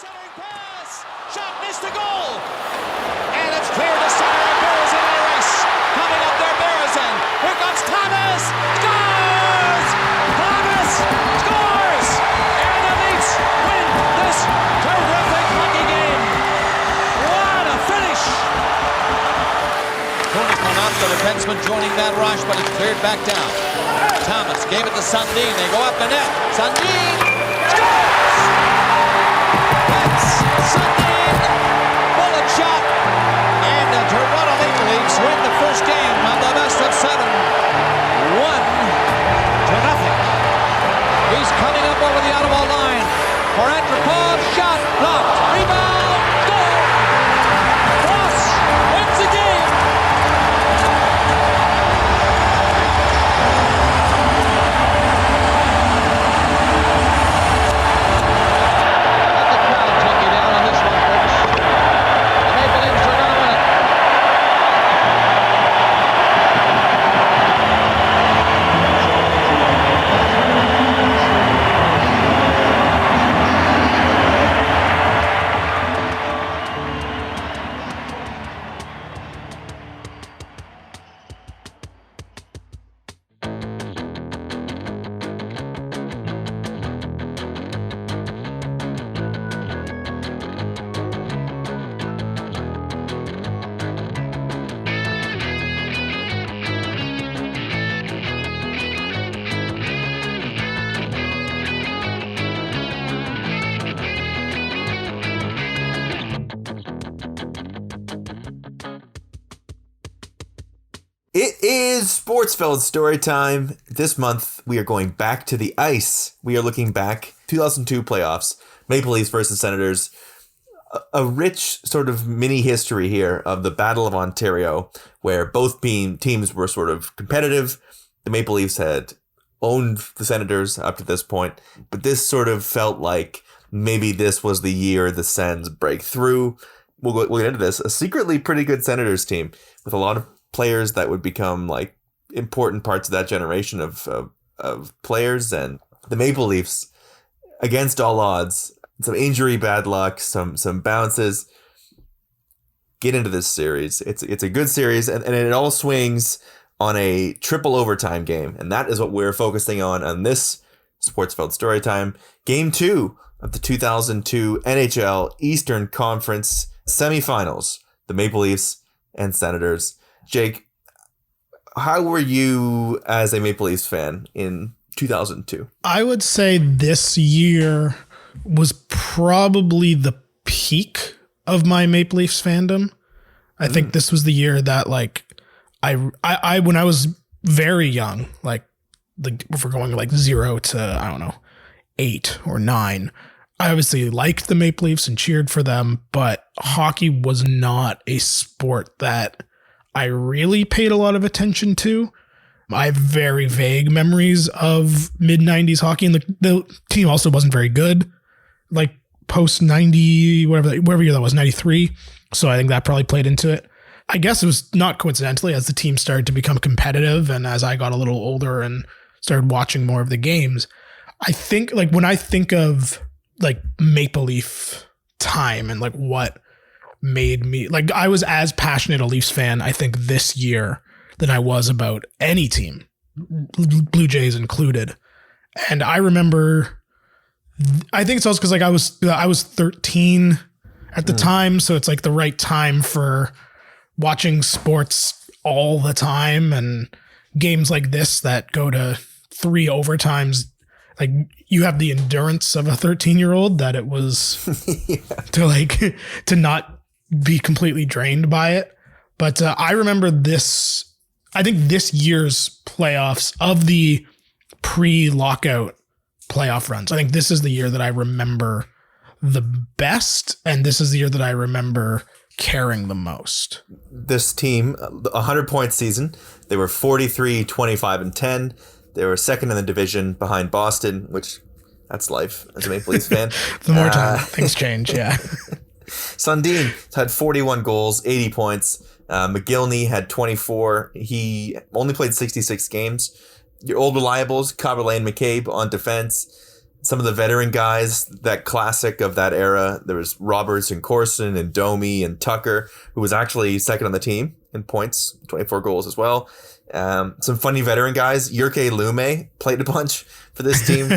Centering pass. Shot missed the goal. And it's clear to center. Bears in a race. Coming up there, Bears. Here comes Thomas. Scores! Thomas scores! And the Leafs win this terrific hockey game. What a finish! The defenseman joining that rush, but it's cleared back down. Thomas gave it to Sundin. They go up the net. Sundin scores! That's Sundin. Bullet shot. And the Toronto Maple Leafs win the first game on the best of 7. 1-0. He's coming up over the Ottawa line. For Antropov, shot blocked. Rebound. Goal. Cross wins the game. It is Sportsfeld story time. This month, we are going back to the ice. We are looking back 2002 playoffs, Maple Leafs versus Senators. A rich sort of mini history here of the Battle of Ontario, where both teams were sort of competitive. The Maple Leafs had owned the Senators up to this point, but this sort of felt like maybe this was the year the Sens break through. We'll get into this. A secretly pretty good Senators team with a lot of players that would become like important parts of that generation of players, and the Maple Leafs against all odds, some injury bad luck, some bounces, get into this series. It's a good series, and it all swings on a triple overtime game, and that is what we're focusing on this Sportsfeld Storytime. Game 2 of the 2002 NHL Eastern Conference semifinals, the Maple Leafs and Senators. Jake, how were you as a Maple Leafs fan in 2002? I would say this year was probably the peak of my Maple Leafs fandom. I think this was the year that like I when I was very young, like if we're going like 0 to 8 or 9, I obviously liked the Maple Leafs and cheered for them, but hockey was not a sport that I really paid a lot of attention to. I have very vague memories of mid-90s hockey, and the team also wasn't very good, like post-90, whatever year that was, 93. So I think that probably played into it. I guess it was not coincidentally as the team started to become competitive and as I got a little older and started watching more of the games. I think like when I think of like Maple Leaf time and like what made me like I was as passionate a Leafs fan I think this year than I was about any team, Blue Jays included. And I remember, I think it's also because like I was 13 at the time, so it's like the right time for watching sports all the time, and games like this that go to 3 overtimes, like you have the endurance of a 13-year-old that it was to not be completely drained by it. But I remember this, I think this year's playoffs of the pre-lockout playoff runs, I think this is the year that I remember the best, and this is the year that I remember caring the most. This team, a 100-point season, they were 43, 25, and 10. They were second in the division behind Boston, which that's life as a Maple Leafs fan. The more time things change, yeah. Sundin had 41 goals, 80 points. Mogilny had 24. He only played 66 games. Your old reliables, Kaberle and McCabe on defense. some of the veteran guys, that classic of that era. There was Roberts and Corson and Domi and Tucker, who was actually second on the team in points, 24 goals as well. Some funny veteran guys. Jurke Lume played a bunch for this team.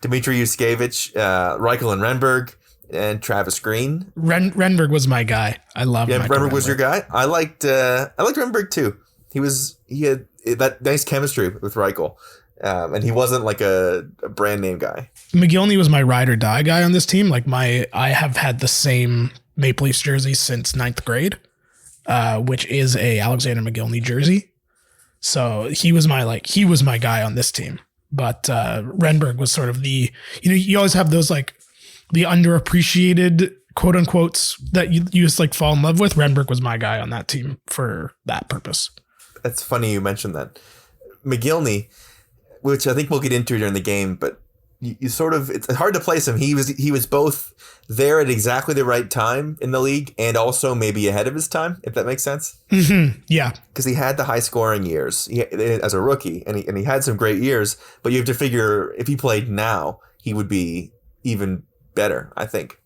Dmitry Yuskevich, Reichel and Renberg, and Travis Green. Renberg was my guy. I love. Yeah, Renberg was your guy. I liked Renberg too. He had that nice chemistry with Reichel. And he wasn't like a brand name guy. Mogilny was my ride or die guy on this team. Like I have had the same Maple Leafs jersey since 9th grade, which is a Alexander Mogilny jersey. So he was my guy on this team. But Renberg was sort of you always have those like the underappreciated quote unquotes that you just like fall in love with. Renberg was my guy on that team for that purpose. That's funny you mentioned that. Mogilny, which I think we'll get into during the game, but you sort of, it's hard to place him. He was both there at exactly the right time in the league and also maybe ahead of his time, if that makes sense. Mm-hmm. Yeah. Because he had the high scoring years as a rookie and he had some great years, but you have to figure if he played now, he would be even better, I think.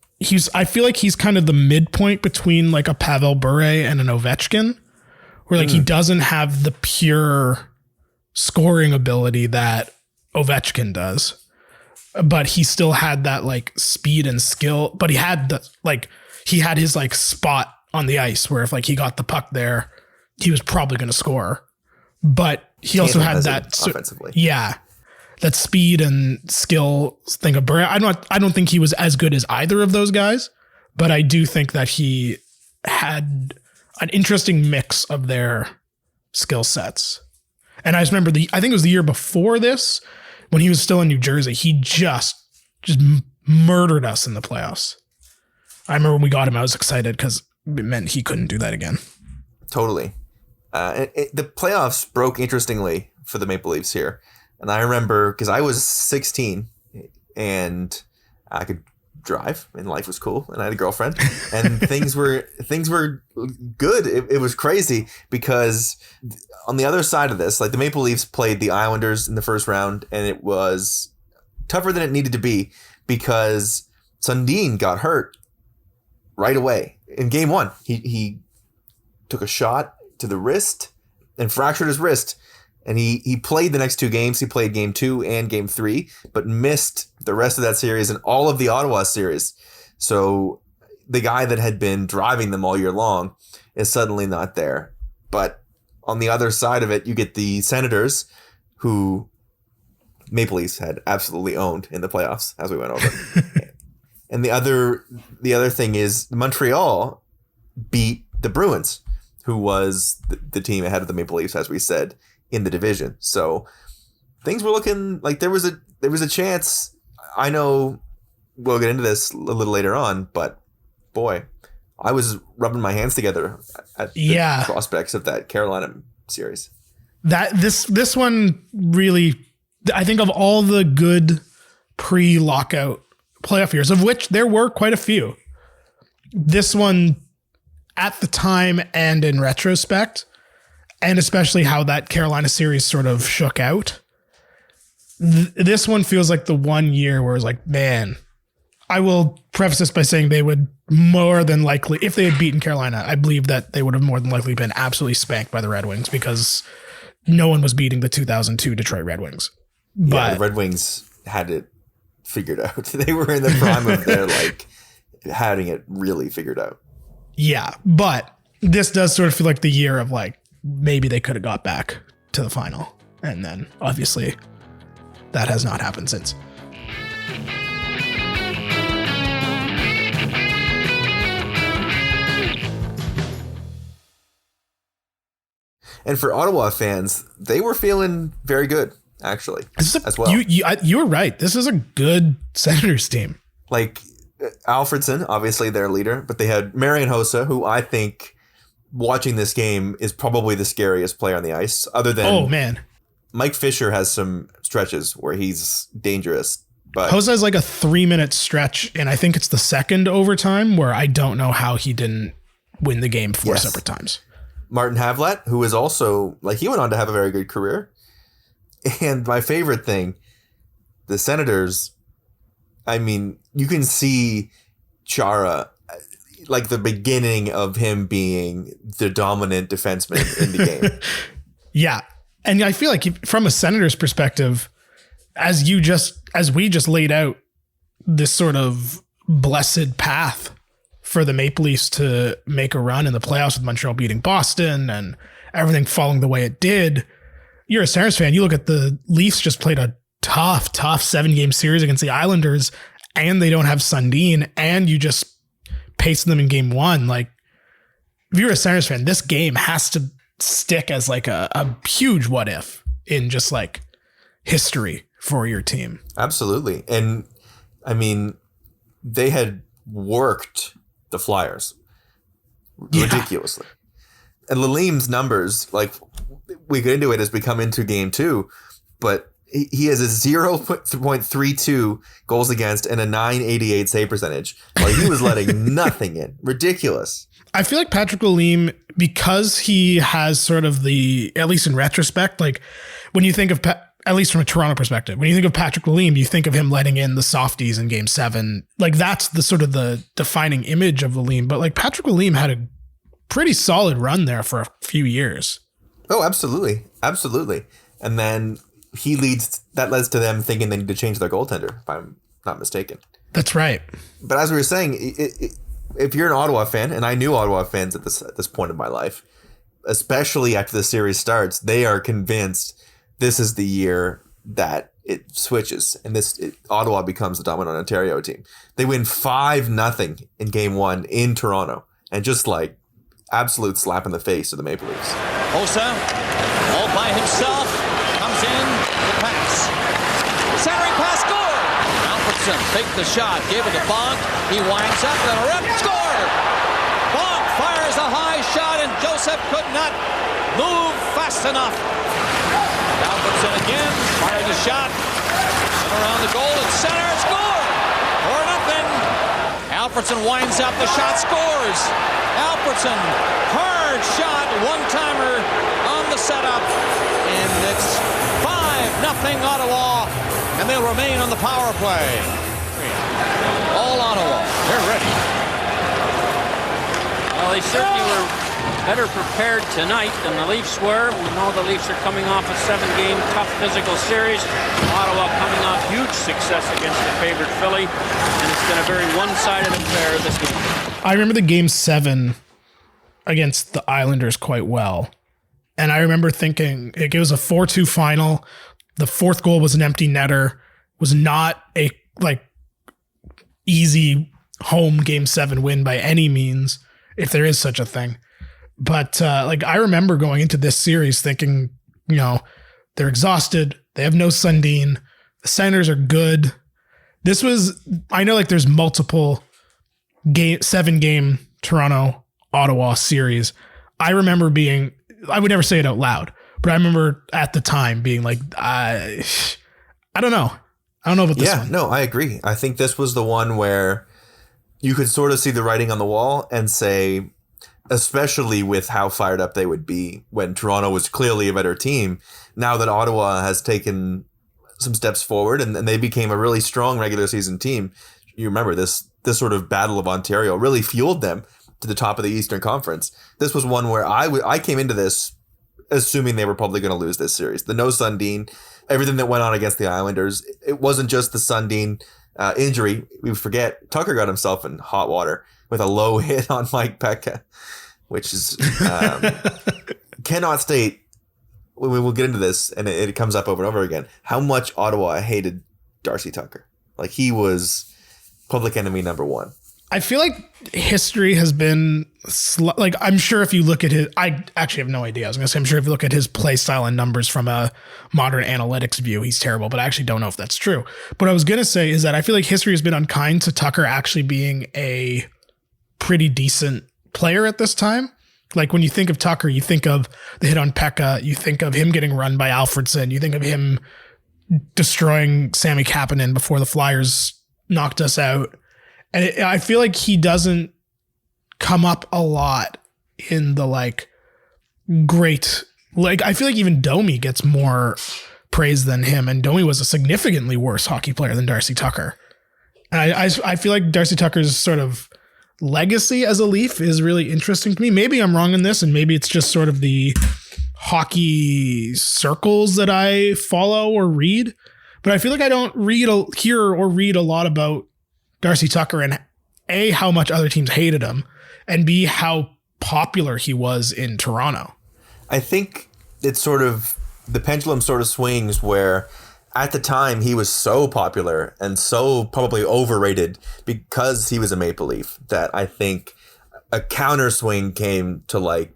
I feel like he's kind of the midpoint between like a Pavel Bure and an Ovechkin, where like he doesn't have the pure scoring ability that Ovechkin does, but he still had that like speed and skill, but he had his like spot on the ice where if like he got the puck there, he was probably going to score, but he also had that offensively. Yeah. That speed and skill thing of Bure. I don't think he was as good as either of those guys, but I do think that he had an interesting mix of their skill sets. And I just remember I think it was the year before this when he was still in New Jersey, he just murdered us in the playoffs. I remember when we got him, I was excited because it meant he couldn't do that again. Totally. The playoffs broke interestingly for the Maple Leafs here. And I remember because I was 16 and I could drive and life was cool and I had a girlfriend and things were good. It was crazy because on the other side of this, like the Maple Leafs played the Islanders in the first round and it was tougher than it needed to be because Sundin got hurt right away in game one. He took a shot to the wrist and fractured his wrist. And he played the next two games. He played game 2 and game 3, but missed the rest of that series and all of the Ottawa series. So the guy that had been driving them all year long is suddenly not there. But on the other side of it, you get the Senators, who Maple Leafs had absolutely owned in the playoffs, as we went over. And the other thing is Montreal beat the Bruins, who was the team ahead of the Maple Leafs, as we said, in the division. So things were looking like there was a chance. I know we'll get into this a little later on, but boy, I was rubbing my hands together at the prospects of that Carolina series. That this one really, I think of all the good pre-lockout playoff years, of which there were quite a few, this one at the time and in retrospect, and especially how that Carolina series sort of shook out, this one feels like the one year where it's like, man, I will preface this by saying they would more than likely, if they had beaten Carolina, I believe that they would have more than likely been absolutely spanked by the Red Wings because no one was beating the 2002 Detroit Red Wings. But the Red Wings had it figured out. They were in the prime of their having it really figured out. Yeah, but this does sort of feel like the year of like, maybe they could have got back to the final. And then obviously that has not happened since. And for Ottawa fans, they were feeling very good, actually, as well. You were right. This is a good Senators team. Like Alfredsson, obviously their leader, but they had Marian Hossa, who I think watching this game is probably the scariest player on the ice, other than Mike Fisher has some stretches where he's dangerous. But Hossa has like a 3-minute stretch, and I think it's the second overtime where I don't know how he didn't win the game 4 separate times. Martin Havlat, who is also he went on to have a very good career. And my favorite thing, the Senators I mean, you can see Chara, like the beginning of him being the dominant defenseman in the game. Yeah. And I feel like from a Senators perspective, as we just laid out this sort of blessed path for the Maple Leafs to make a run in the playoffs with Montreal beating Boston and everything falling the way it did. You're a Senators fan. You look at the Leafs just played a tough 7-game series against the Islanders, and they don't have Sundin, and you just paced them in game 1. Like, if you're a Senators fan, this game has to stick as like a huge what if in just like history for your team. Absolutely. And I mean, they had worked the Flyers ridiculously. And Lalim's numbers, like, we get into it as we come into game 2, but he has a 0.32 goals against and a 988 save percentage. Like, he was letting nothing in. Ridiculous. I feel like Patrick Lalime, because he has sort of at least in retrospect, like when you think of, at least from a Toronto perspective, when you think of Patrick Lalime, you think of him letting in the softies in game 7. Like, that's the sort of the defining image of Lalime. But like, Patrick Lalime had a pretty solid run there for a few years. Oh, absolutely. Absolutely. And then that leads to them thinking they need to change their goaltender, if I'm not mistaken. That's right. But as we were saying, if you're an Ottawa fan, and I knew Ottawa fans at this point in my life, especially after the series starts, they are convinced this is the year that it switches and Ottawa becomes the dominant Ontario team. They win 5-0 in game 1 in Toronto, and just like absolute slap in the face of the Maple Leafs. Hossa, all by himself, comes in, the pass. Centering pass, score! Alfredsson takes the shot, gave it to Bonk. He winds up, and a rip, score! Bonk fires a high shot, and Joseph could not move fast enough. Alfredsson again, fires a shot, and around the goal, and center, score! 4-0. Alfredsson winds up, the shot scores. Alfredsson, hard shot, one-timer on the setup, and it's 5-0 Ottawa, and they'll remain on the power play. All Ottawa, they're ready. Well, they certainly were better prepared tonight than the Leafs were. We know the Leafs are coming off a 7-game tough physical series. Ottawa coming off huge success against the favorite Philly, and it's been a very one-sided affair this week. I remember the game 7 against the Islanders quite well. And I remember thinking it was a 4-2 final. The fourth goal was an empty netter. Was not a like easy home game 7 win by any means, if there is such a thing. But like, I remember going into this series thinking, you know, they're exhausted. They have no Sundin. The Senators are good. This was, I know like there's multiple 7-game Toronto Ottawa series. I remember being, I would never say it out loud, but I remember at the time being like, I don't know. I don't know about this one. Yeah, no, I agree. I think this was the one where you could sort of see the writing on the wall and say, especially with how fired up they would be when Toronto was clearly a better team, now that Ottawa has taken some steps forward and they became a really strong regular season team. You remember this sort of Battle of Ontario really fueled them to the top of the Eastern Conference. This was one where I came into this assuming they were probably going to lose this series. The no Sundin, everything that went on against the Islanders, it wasn't just the Sundin injury. We forget Tucker got himself in hot water with a low hit on Mike Pekka, which is cannot state. We will get into this, and it comes up over and over again, how much Ottawa hated Darcy Tucker. Like, he was public enemy number 1. I feel like history has been like, I'm sure if you look at his, I actually have no idea. I was going to say, I'm sure if you look at his play style and numbers from a modern analytics view, he's terrible, but I actually don't know if that's true. What I was going to say is that I feel like history has been unkind to Tucker actually being a pretty decent player at this time. Like, when you think of Tucker, you think of the hit on Pekka, you think of him getting run by Alfredsson, you think of him destroying Sami Kapanen before the Flyers knocked us out. And I feel like he doesn't come up a lot in the like great, like, I feel like even Domi gets more praise than him. And Domi was a significantly worse hockey player than Darcy Tucker. I feel like Darcy Tucker's sort of legacy as a Leaf is really interesting to me. Maybe I'm wrong in this, and maybe it's just sort of the hockey circles that I follow or read. But I feel like I don't hear or read a lot about Darcy Tucker and A, how much other teams hated him, and B, how popular he was in Toronto. I think it's sort of, the pendulum sort of swings where at the time he was so popular and so probably overrated because he was a Maple Leaf that I think a counter swing came to like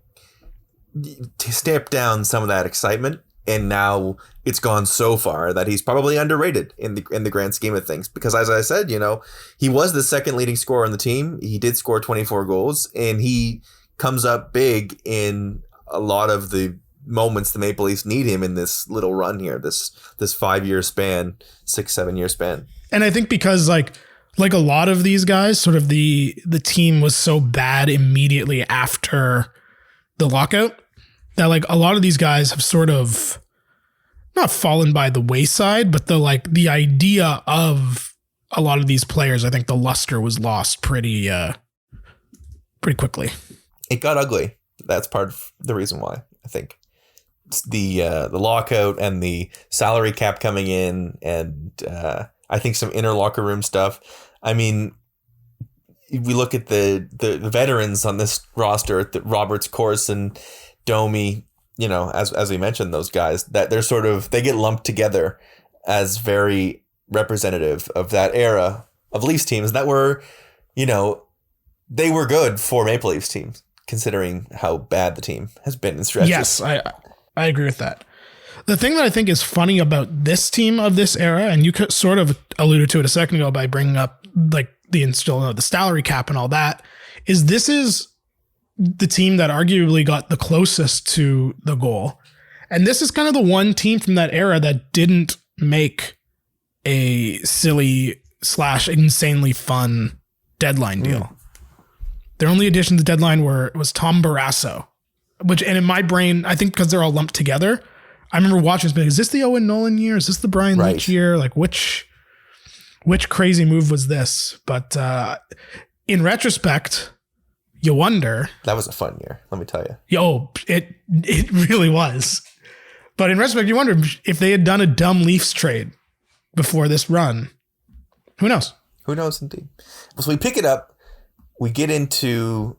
to stamp down some of that excitement. And now it's gone so far that he's probably underrated in the grand scheme of things. Because as I said, you know, he was the second leading scorer on the team. He did score 24 goals, and he comes up big in a lot of the moments the Maple Leafs need him in this little run here, this 5-year span, 6-7 year span. And I think because like a lot of these guys, sort of the team was so bad immediately after the lockout that like a lot of these guys have sort of not fallen by the wayside, but the idea of a lot of these players, I think the luster was lost pretty quickly. It got ugly. That's part of the reason why, I think. It's the lockout and the salary cap coming in, and I think some inner locker room stuff. I mean, we look at the veterans on this roster, the Roberts, Corson, Domi, you know, as we mentioned, those guys, that they're sort of, they get lumped together as very representative of that era of Leafs teams that were, you know, they were good for Maple Leafs teams, considering how bad the team has been in stretches. Yes, I agree with that. The thing that I think is funny about this team of this era, and you could sort of alluded to it a second ago by bringing up like the salary cap and all that, is this is the team that arguably got the closest to the goal. And this is kind of the one team from that era that didn't make a silly / insanely fun deadline deal. Their only addition to the deadline was Tom Barrasso, and in my brain, I think because they're all lumped together, I remember watching this, being, is this the Owen Nolan year? Is this the Brian Leetch year? Like which crazy move was this? But in retrospect, you wonder. That was a fun year, let me tell you. It really was. But in retrospect, you wonder if they had done a dumb Leafs trade before this run. Who knows? Who knows, indeed. So we pick it up. We get into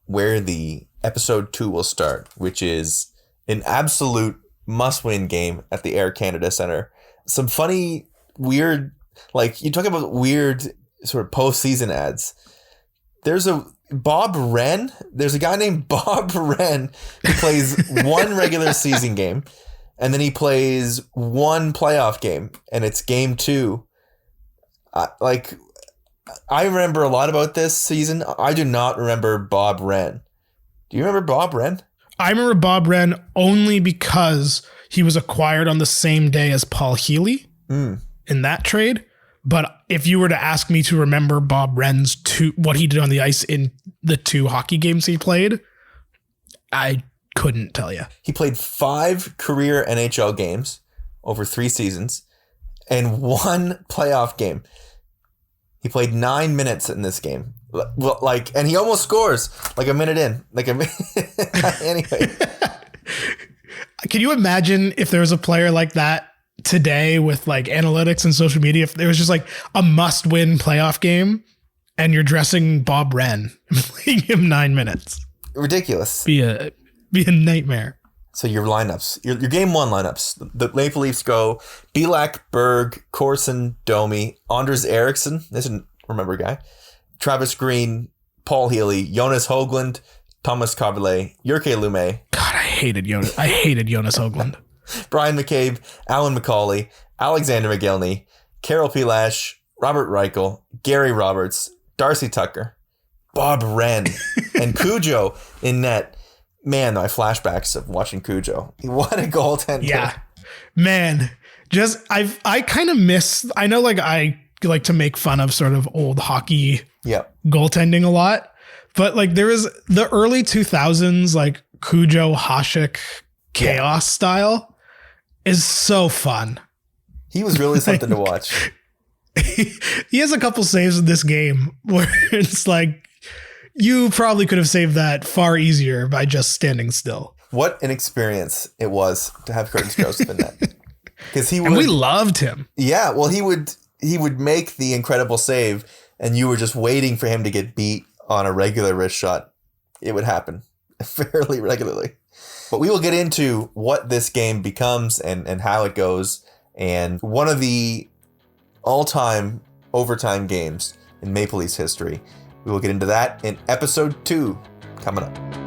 where the episode 2 will start, which is an absolute must-win game at the Air Canada Centre. Some funny, weird, like you talk about weird sort of postseason ads. There's a guy named Bob Wren who plays one regular season game, and then he plays one playoff game, and it's game 2. I remember a lot about this season. I do not remember Bob Wren. Do you remember Bob Wren? I remember Bob Wren only because he was acquired on the same day as Paul Healy in that trade. But if you were to ask me to remember Bob Wren's what he did on the ice in the 2 hockey games he played, I couldn't tell you. He played 5 career NHL games over 3 seasons and 1 playoff game. He played 9 minutes in this game. And he almost scores like a minute in. Anyway. Can you imagine if there was a player like that today with like analytics and social media, if there was just like a must-win playoff game and you're dressing Bob Wren and playing him 9 minutes? Ridiculous. Be a nightmare. So your lineups, your game 1 lineups, the Maple Leafs go Belak, Berg, Corson, Domi, Anders Eriksson, this is a remember guy, Travis Green, Paul Healy, Jonas Höglund, Tomas Kaberle, Jyrki Lumme. God, I hated Jonas Höglund. Bryan McCabe, Alan McCauley, Alexander Mogilny, Carol Pilash, Robert Reichel, Gary Roberts, Darcy Tucker, Bob Wren, and Cujo in net. Man, my flashbacks of watching Cujo. What a goaltender. Yeah, man. I kind of miss, I know like I like to make fun of sort of old hockey goaltending a lot, but like there was the early 2000s, like Cujo, Hasek chaos style is so fun. He was really something to watch. He has a couple saves in this game where it's like, you probably could have saved that far easier by just standing still. What an experience it was to have Curtis Joseph in that. Because we loved him. Yeah, well, he would make the incredible save, and you were just waiting for him to get beat on a regular wrist shot. It would happen fairly regularly. But we will get into what this game becomes and how it goes. And one of the all-time overtime games in Maple Leafs history. We will get into that in episode 2 coming up.